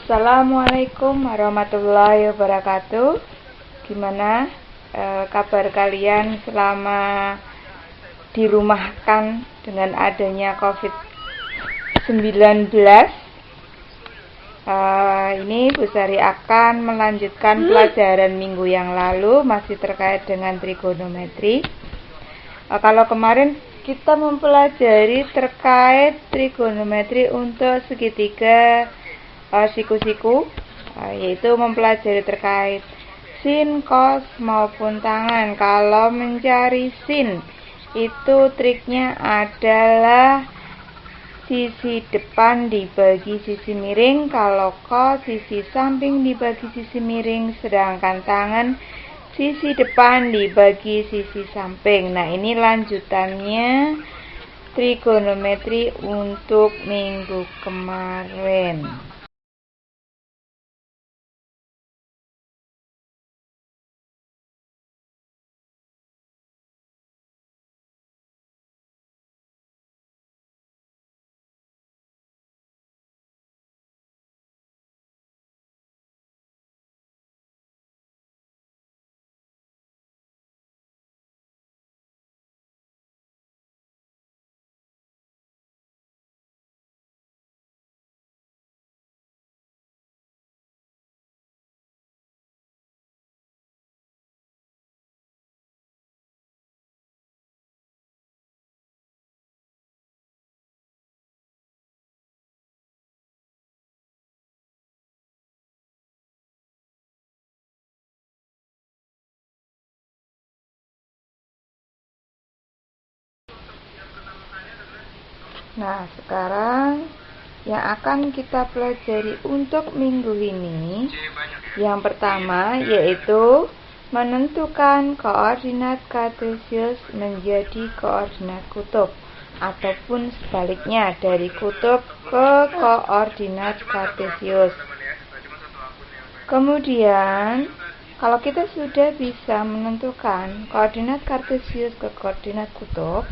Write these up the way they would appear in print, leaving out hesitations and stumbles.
Assalamualaikum warahmatullahi wabarakatuh. Gimana kabar kalian selama dirumahkan dengan adanya COVID-19? Ini Bu Sari akan melanjutkan pelajaran minggu yang lalu, masih terkait dengan trigonometri. Kalau kemarin kita mempelajari terkait trigonometri untuk segitiga siku-siku, yaitu mempelajari terkait sin, cos maupun tangan. Kalau mencari sin, itu triknya adalah sisi depan dibagi sisi miring, kalau cos sisi samping dibagi sisi miring, sedangkan tangan sisi depan dibagi sisi samping. Nah, ini lanjutannya trigonometri untuk minggu kemarin. Nah, sekarang yang akan kita pelajari untuk minggu ini, yang pertama yaitu menentukan koordinat kartesius menjadi koordinat kutub, ataupun sebaliknya dari kutub ke koordinat kartesius. Kemudian, kalau kita sudah bisa menentukan koordinat kartesius ke koordinat kutub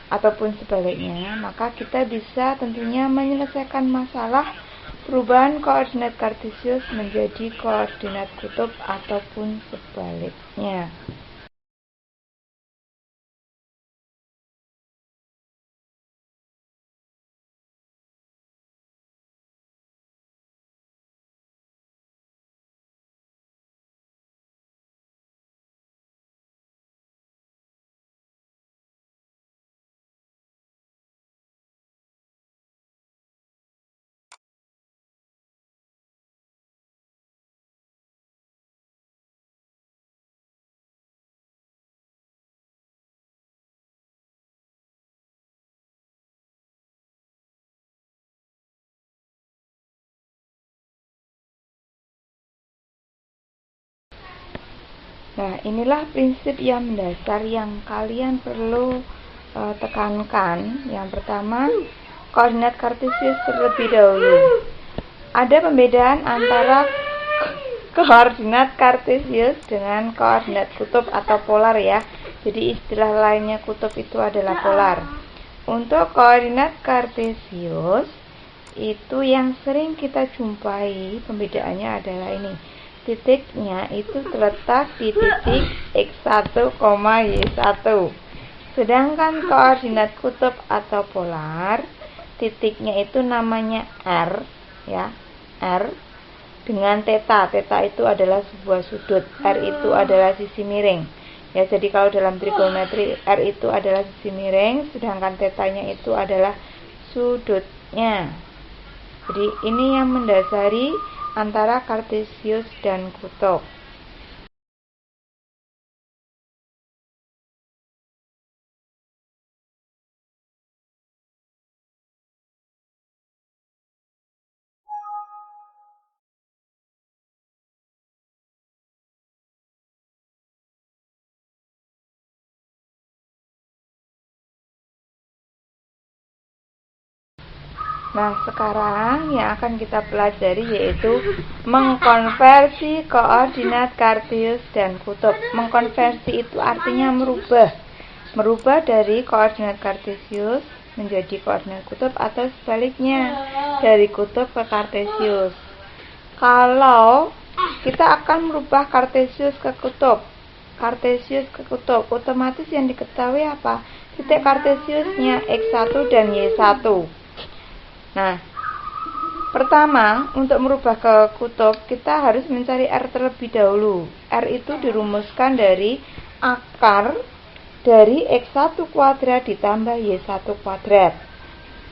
ataupun sebaliknya, maka kita bisa tentunya menyelesaikan masalah perubahan koordinat kartesius menjadi koordinat kutub ataupun sebaliknya. Nah, inilah prinsip yang mendasar yang kalian perlu tekankan. Yang pertama, koordinat kartesius terlebih dahulu. Ada pembedaan antara koordinat kartesius dengan koordinat kutub atau polar ya. Jadi istilah lainnya kutub itu adalah polar. Untuk koordinat kartesius itu yang sering kita jumpai pembedaannya adalah ini. Titiknya itu terletak di titik x1, y1. Sedangkan koordinat kutub atau polar, titiknya itu namanya R, ya, R dengan theta. Theta itu adalah sebuah sudut, R itu adalah sisi miring. Ya, jadi kalau dalam trigonometri R itu adalah sisi miring, sedangkan tetanya itu adalah sudutnya. Jadi ini yang mendasari antara kartesius dan kutub. Nah, sekarang yang akan kita pelajari yaitu mengkonversi koordinat kartesius dan kutub. Mengkonversi itu artinya merubah. Merubah dari koordinat kartesius menjadi koordinat kutub atau sebaliknya dari kutub ke kartesius. Kalau kita akan merubah kartesius ke kutub, otomatis yang diketahui apa? Titik kartesiusnya X1 dan Y1. Nah, pertama, untuk merubah ke kutub, kita harus mencari R terlebih dahulu. R itu dirumuskan dari akar dari X1 kuadrat ditambah Y1 kuadrat.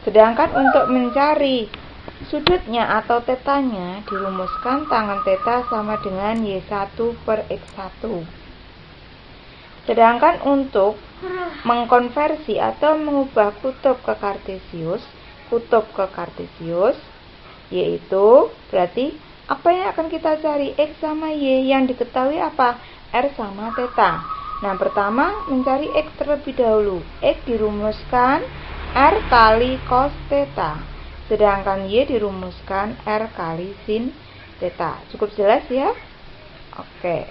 Sedangkan untuk mencari sudutnya atau tetanya, dirumuskan tangan teta sama dengan Y1 per X1. Sedangkan untuk mengkonversi atau mengubah kutub ke kartesius, yaitu berarti apa yang akan kita cari? X sama Y. Yang diketahui apa? R sama theta. Nah, pertama mencari X terlebih dahulu. X dirumuskan R kali cos theta, sedangkan Y dirumuskan R kali sin theta. Cukup jelas ya? Oke.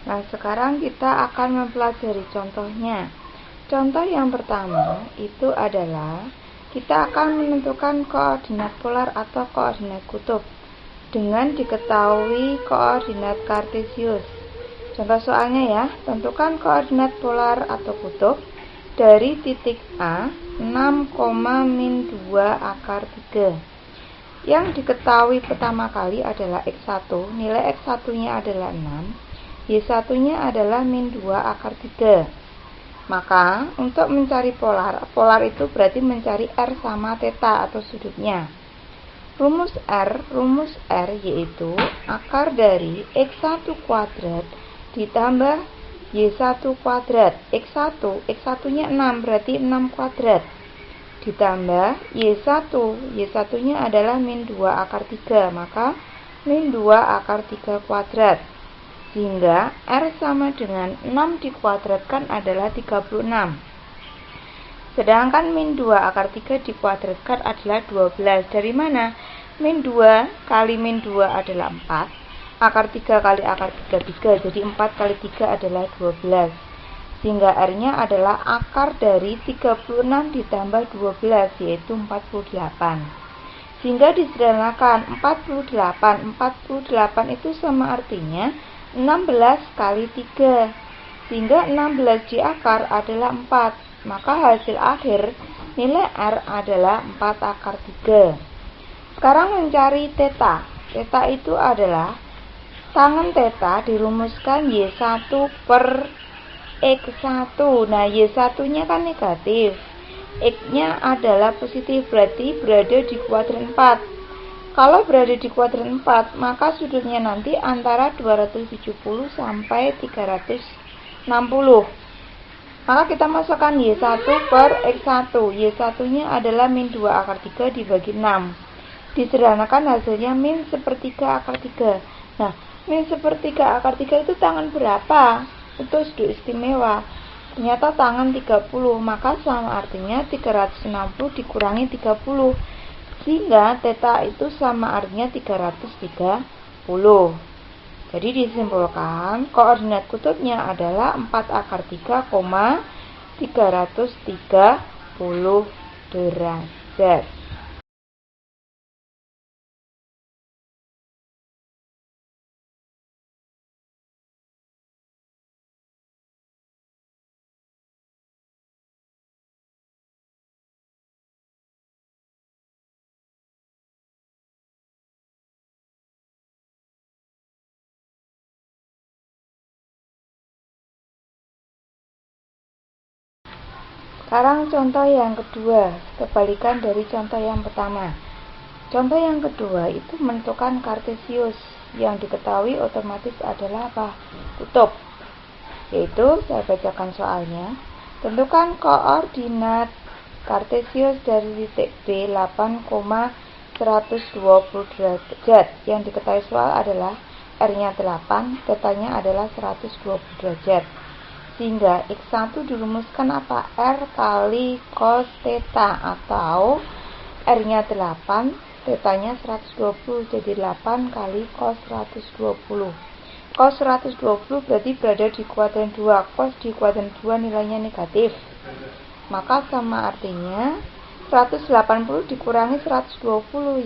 Nah, sekarang kita akan mempelajari contohnya. Contoh yang pertama itu adalah kita akan menentukan koordinat polar atau koordinat kutub dengan diketahui koordinat kartesius. Contoh soalnya ya, tentukan koordinat polar atau kutub dari titik A 6,-2 akar 3. Yang diketahui pertama kali adalah X1, nilai X1-nya adalah 6. Y1-nya adalah -2 akar 3. Maka untuk mencari polar itu berarti mencari R sama theta atau sudutnya. Rumus R yaitu akar dari X1 kuadrat ditambah Y1 kuadrat. X1-nya 6 berarti 6 kuadrat. Ditambah Y1-nya adalah -2 akar 3, maka -2 akar 3 kuadrat. Sehingga R sama dengan 6 dikuadratkan adalah 36. Sedangkan -2 akar 3 dikuadratkan adalah 12. Dari mana? -2 kali -2 adalah 4. Akar 3 kali akar 3, 3. Jadi 4 kali 3 adalah 12. Sehingga R-nya adalah akar dari 36 ditambah 12, yaitu 48. Sehingga disederhanakan 48 itu sama artinya 16 kali 3, sehingga 16 di akar adalah 4. Maka hasil akhir nilai R adalah 4 akar 3. Sekarang mencari theta. Theta itu adalah tangen theta dirumuskan Y1 per X1. Nah, Y1-nya kan negatif, X-nya adalah positif, berarti berada di kuadran 4. Kalau berada di kuadran 4, maka sudutnya nanti antara 270 sampai 360. Maka kita masukkan Y1 per X1. Y1-nya adalah -2 akar 3 dibagi 6. Disederhanakan hasilnya -1/3 akar 3. Nah, -1/3 akar 3 itu tangan berapa? Itu sudut istimewa. Ternyata tangan 30, maka sama artinya 360 dikurangi 30. Sehingga theta itu sama artinya 330. Jadi disimpulkan koordinat kutubnya adalah 4 akar 3, 330 derajat. Sekarang contoh yang kedua, kebalikan dari contoh yang pertama. Contoh yang kedua itu menentukan kartesius, yang diketahui otomatis adalah apa? Kutub. Yaitu, saya bacakan soalnya. Tentukan koordinat kartesius dari titik B 8,120 derajat. Yang diketahui soal adalah R-nya 8, tetanya adalah 120 derajat. Sehingga X1 dirumuskan apa? R kali cos theta, atau R-nya 8, tetanya 120, jadi 8 kali cos 120. Cos 120 berarti berada di kuadran 2. Cos di kuadran 2 nilainya negatif. Maka sama artinya 180 dikurangi 120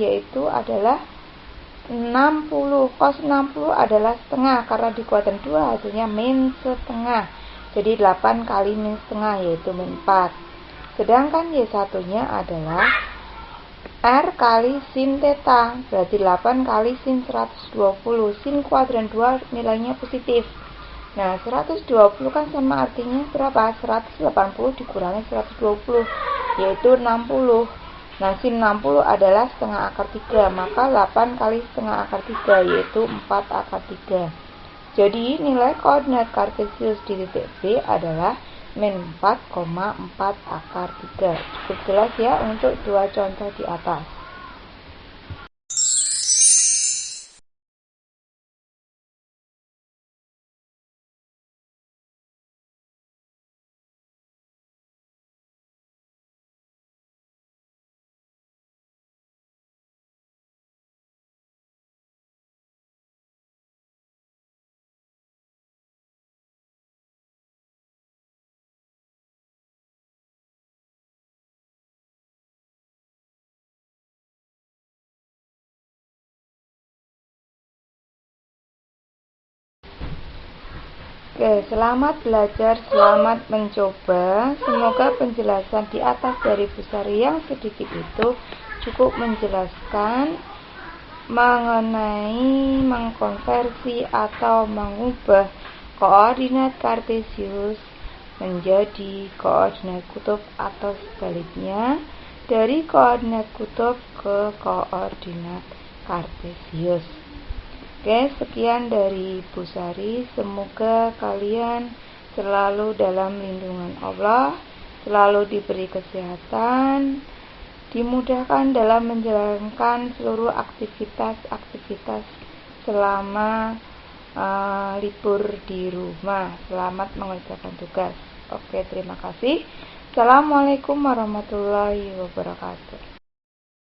yaitu adalah 60. Cos 60 adalah setengah karena di kuadran 2 hasilnya min setengah. Jadi 8 kali min setengah yaitu min 4. Sedangkan Y1 nya adalah R kali sin theta, berarti 8 kali sin 120. Sin kuadran 2 nilainya positif. Nah, 120 kan sama artinya berapa? 180 dikurangi 120 yaitu 60. Nah, sin 60 adalah setengah akar 3, maka 8 kali setengah akar 3 yaitu 4 akar 3. Jadi nilai koordinat kartesius di titik B adalah min 4,4 akar 3. Cukup jelas ya untuk dua contoh di atas. Oke, selamat belajar, selamat mencoba. Semoga penjelasan di atas dari Bu Sari yang sedikit itu cukup menjelaskan mengenai mengkonversi atau mengubah koordinat kartesius menjadi koordinat kutub atau sebaliknya dari koordinat kutub ke koordinat kartesius. Oke, sekian dari Bu Sari. Semoga kalian selalu dalam lindungan Allah, selalu diberi kesehatan, dimudahkan dalam menjalankan seluruh aktivitas selama libur di rumah. Selamat mengerjakan tugas. Oke, terima kasih. Assalamualaikum warahmatullahi wabarakatuh.